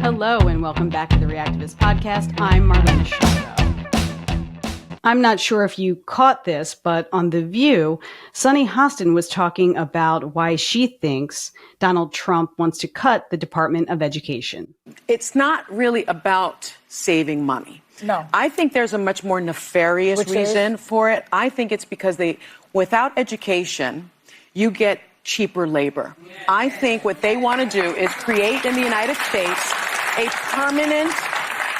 Hello and welcome back to the Reactivist Podcast. I'm Marlena Shaldo. I'm not sure if you caught this, but on The View, Sunny Hostin was talking about why she thinks Donald Trump wants to cut the Department of Education. It's not really about saving money. No. I think there's a much more nefarious reason for it. I think it's because without education, you get cheaper labor. I think what they want to do is create in the United States a permanent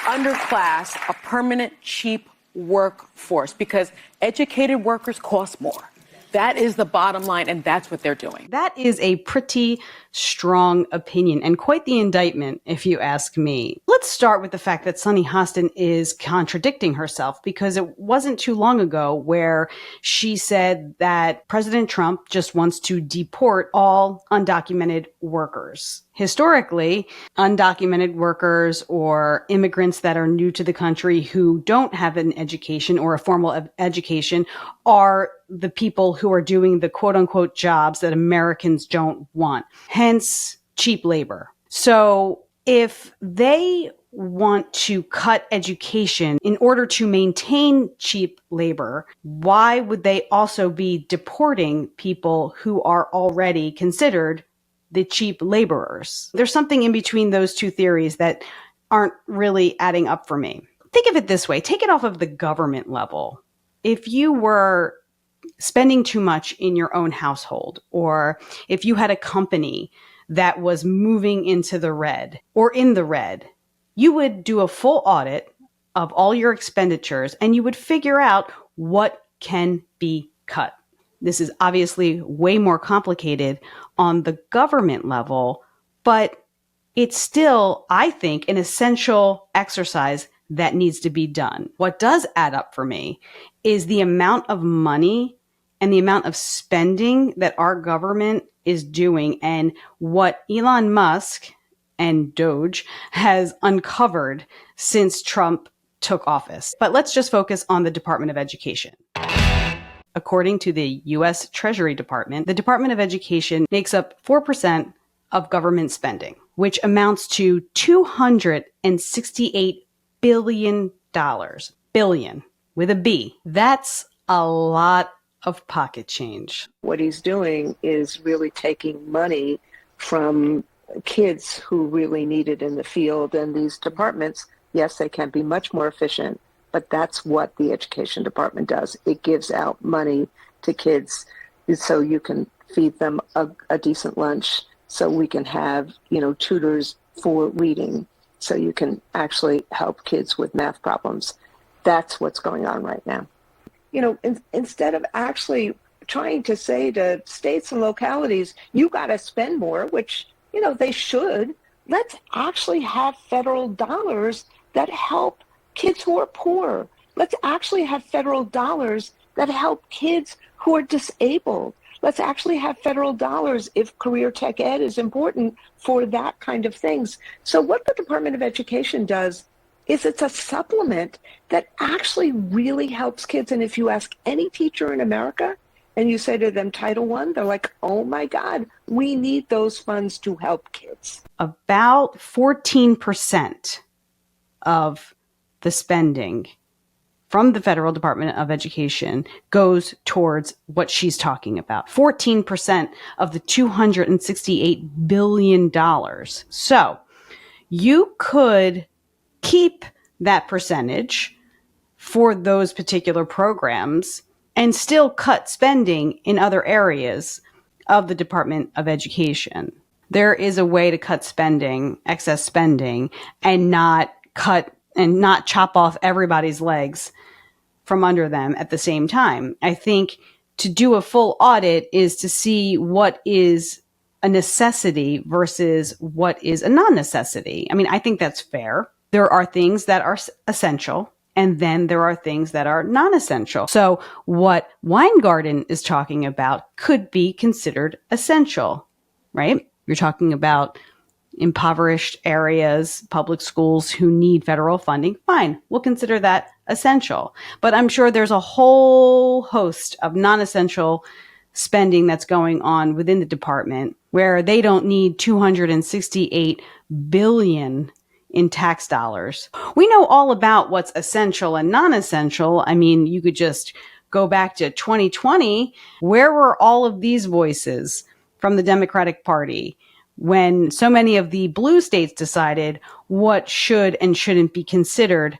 underclass, a permanent cheap workforce, because educated workers cost more. That is the bottom line, and that's what they're doing. That is a pretty strong opinion and quite the indictment, if you ask me. Let's start with the fact that Sunny Hostin is contradicting herself, because it wasn't too long ago where she said that President Trump just wants to deport all undocumented workers. Historically, undocumented workers or immigrants that are new to the country who don't have an education or a formal education are the people who are doing the quote unquote jobs that Americans don't want. Hence, cheap labor. So if they want to cut education in order to maintain cheap labor, why would they also be deporting people who are already considered the cheap laborers? There's something in between those two theories that aren't really adding up for me. Think of it this way. Take it off of the government level. If you were spending too much in your own household, or if you had a company that was moving into the red or in the red, you would do a full audit of all your expenditures and you would figure out what can be cut. This is obviously way more complicated on the government level, but it's still, I think, an essential exercise that needs to be done. What does add up for me is the amount of money and the amount of spending that our government is doing and what Elon Musk and Doge has uncovered since Trump took office. But let's just focus on the Department of Education. According to the U.S. Treasury Department, the Department of Education makes up 4% of government spending, which amounts to $268 billion. Billion with a B. That's a lot of pocket change. What he's doing is really taking money from kids who really need it in the field. And these departments, yes, they can be much more efficient, but that's what the education department does. It gives out money to kids so you can feed them a decent lunch, so we can have, tutors for reading, so you can actually help kids with math problems. That's what's going on right now. Instead of actually trying to say to states and localities, you got to spend more, which, they should, let's actually have federal dollars that help kids who are poor. Let's actually have federal dollars that help kids who are disabled. Let's actually have federal dollars if career tech ed is important for that kind of things. So what the Department of Education does is it's a supplement that actually really helps kids. And if you ask any teacher in America and you say to them Title I, they're like, oh my God, we need those funds to help kids. About 14% of the spending from the Federal Department of Education goes towards what she's talking about. 14% of the $268 billion. So you could keep that percentage for those particular programs and still cut spending in other areas of the Department of Education. There is a way to cut spending, excess spending, and not chop off everybody's legs from under them at the same time. I think to do a full audit is to see what is a necessity versus what is a non-necessity. I mean, I think that's fair. There are things that are essential, and then there are things that are non-essential. So what Weingarten is talking about could be considered essential, right? You're talking about impoverished areas, public schools who need federal funding. Fine, we'll consider that essential. But I'm sure there's a whole host of non-essential spending that's going on within the department where they don't need $268 billion in tax dollars. We know all about what's essential and non-essential. I mean, you could just go back to 2020. Where were all of these voices from the Democratic Party when so many of the blue states decided what should and shouldn't be considered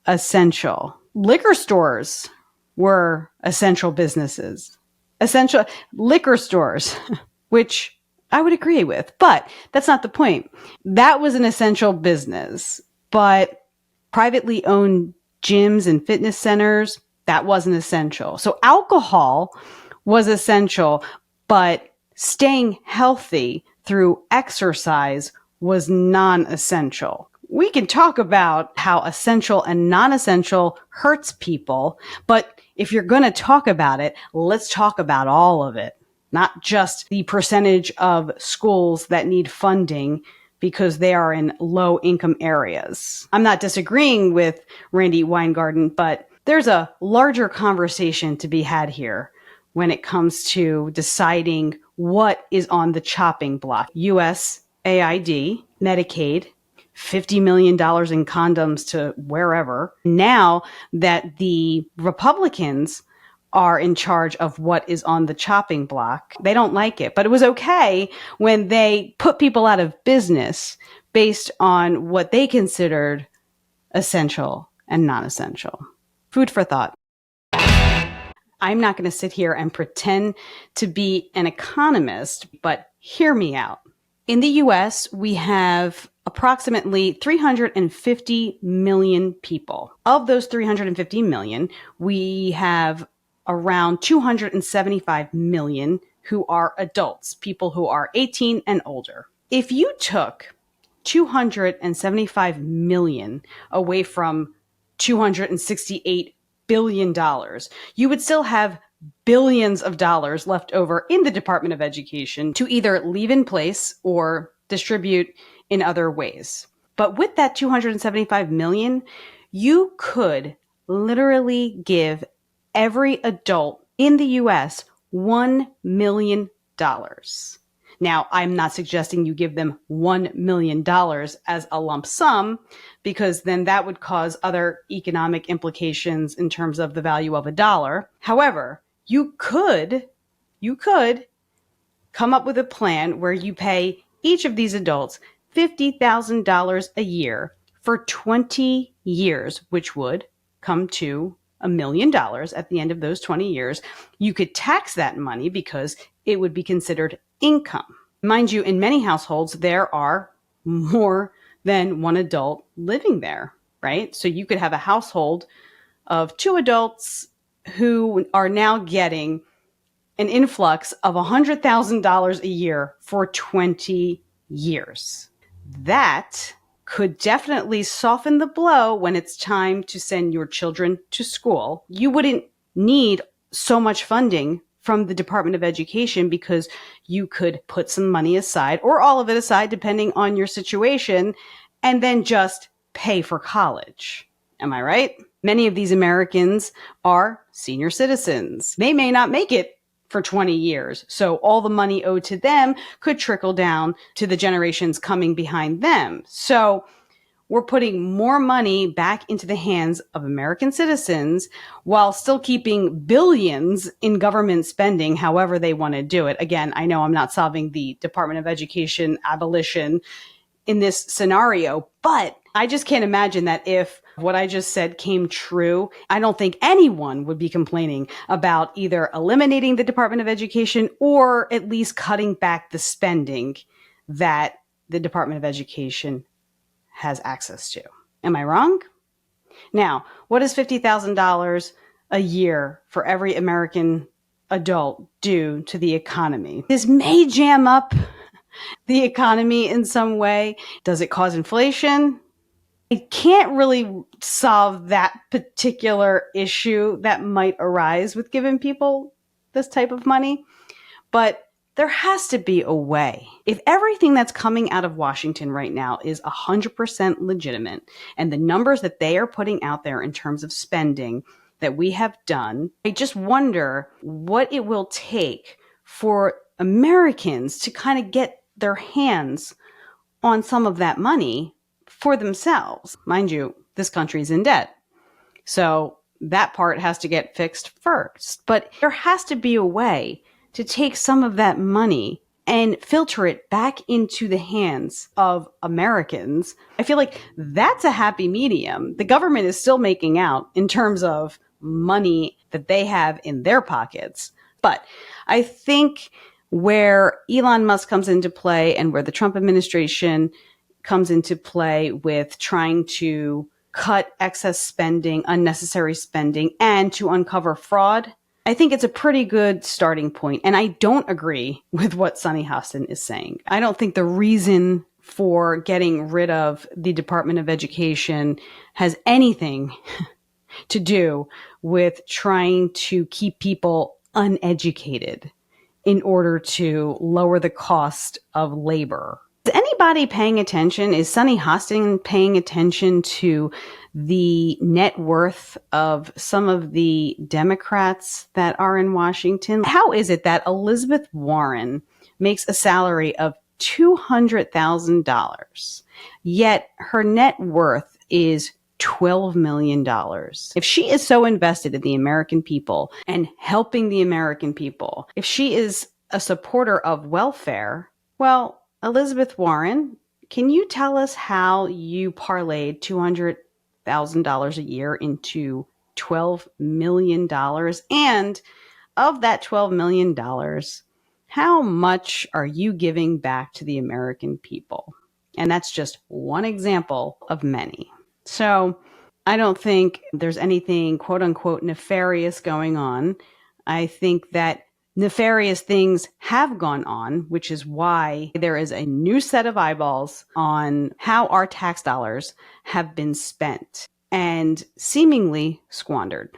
essential? Liquor stores were essential businesses, essential liquor stores, which I would agree with, but that's not the point. That was an essential business, but privately owned gyms and fitness centers, that wasn't essential. So alcohol was essential, but staying healthy through exercise was non-essential. We can talk about how essential and non-essential hurts people, but if you're going to talk about it, let's talk about all of it, not just the percentage of schools that need funding because they are in low income areas. I'm not disagreeing with Randy Weingarten, but there's a larger conversation to be had here when it comes to deciding what is on the chopping block. USAID, Medicaid, $50 million in condoms to wherever. Now that the Republicans are in charge of what is on the chopping block, they don't like it. But it was okay when they put people out of business based on what they considered essential and non-essential. Food for thought. I'm not going to sit here and pretend to be an economist, but hear me out. In the US, we have approximately 350 million people. Of those 350 million, we have around 275 million who are adults, people who are 18 and older. If you took 275 million away from $268 billion, you would still have billions of dollars left over in the Department of Education to either leave in place or distribute in other ways. But with that 275 million, you could literally give every adult in the US $1 million. Now, I'm not suggesting you give them $1 million as a lump sum, because then that would cause other economic implications in terms of the value of a dollar. However, you could come up with a plan where you pay each of these adults $50,000 a year for 20 years, which would come to $1 million at the end of those 20 years. You could tax that money because it would be considered income. Mind you, in many households, there are more than one adult living there, right? So you could have a household of two adults who are now getting an influx of $100,000 a year for 20 years. That could definitely soften the blow when it's time to send your children to school. You wouldn't need so much funding from the Department of Education because you could put some money aside, or all of it aside, depending on your situation, and then just pay for college. Am I right? Many of these Americans are senior citizens. They may not make it for 20 years. So all the money owed to them could trickle down to the generations coming behind them. So we're putting more money back into the hands of American citizens while still keeping billions in government spending, however they want to do it. Again, I know I'm not solving the Department of Education abolition in this scenario, but I just can't imagine that if what I just said came true, I don't think anyone would be complaining about either eliminating the Department of Education or at least cutting back the spending that the Department of Education has access to. Am I wrong? Now, what does $50,000 a year for every American adult do to the economy? This may jam up the economy in some way. Does it cause inflation? It can't really solve that particular issue that might arise with giving people this type of money, but there has to be a way. If everything that's coming out of Washington right now is 100% legitimate, and the numbers that they are putting out there in terms of spending that we have done, I just wonder what it will take for Americans to kind of get their hands on some of that money for themselves. Mind you, this country's in debt. So that part has to get fixed first. But there has to be a way to take some of that money and filter it back into the hands of Americans. I feel like that's a happy medium. The government is still making out in terms of money that they have in their pockets. But I think where Elon Musk comes into play and where the Trump administration comes into play with trying to cut excess spending, unnecessary spending, and to uncover fraud, I think it's a pretty good starting point. And I don't agree with what Sunny Hostin is saying. I don't think the reason for getting rid of the Department of Education has anything to do with trying to keep people uneducated in order to lower the cost of labor. Is anybody paying attention? Is Sunny Hostin paying attention to the net worth of some of the Democrats that are in Washington? How is it that Elizabeth Warren makes a salary of $200,000, yet her net worth is $12 million? If she is so invested in the American people and helping the American people, if she is a supporter of welfare, well, Elizabeth Warren, can you tell us how you parlayed $200,000 a year into $12 million? And of that $12 million, how much are you giving back to the American people? And that's just one example of many. So I don't think there's anything quote unquote nefarious going on. I think that nefarious things have gone on, which is why there is a new set of eyeballs on how our tax dollars have been spent and seemingly squandered.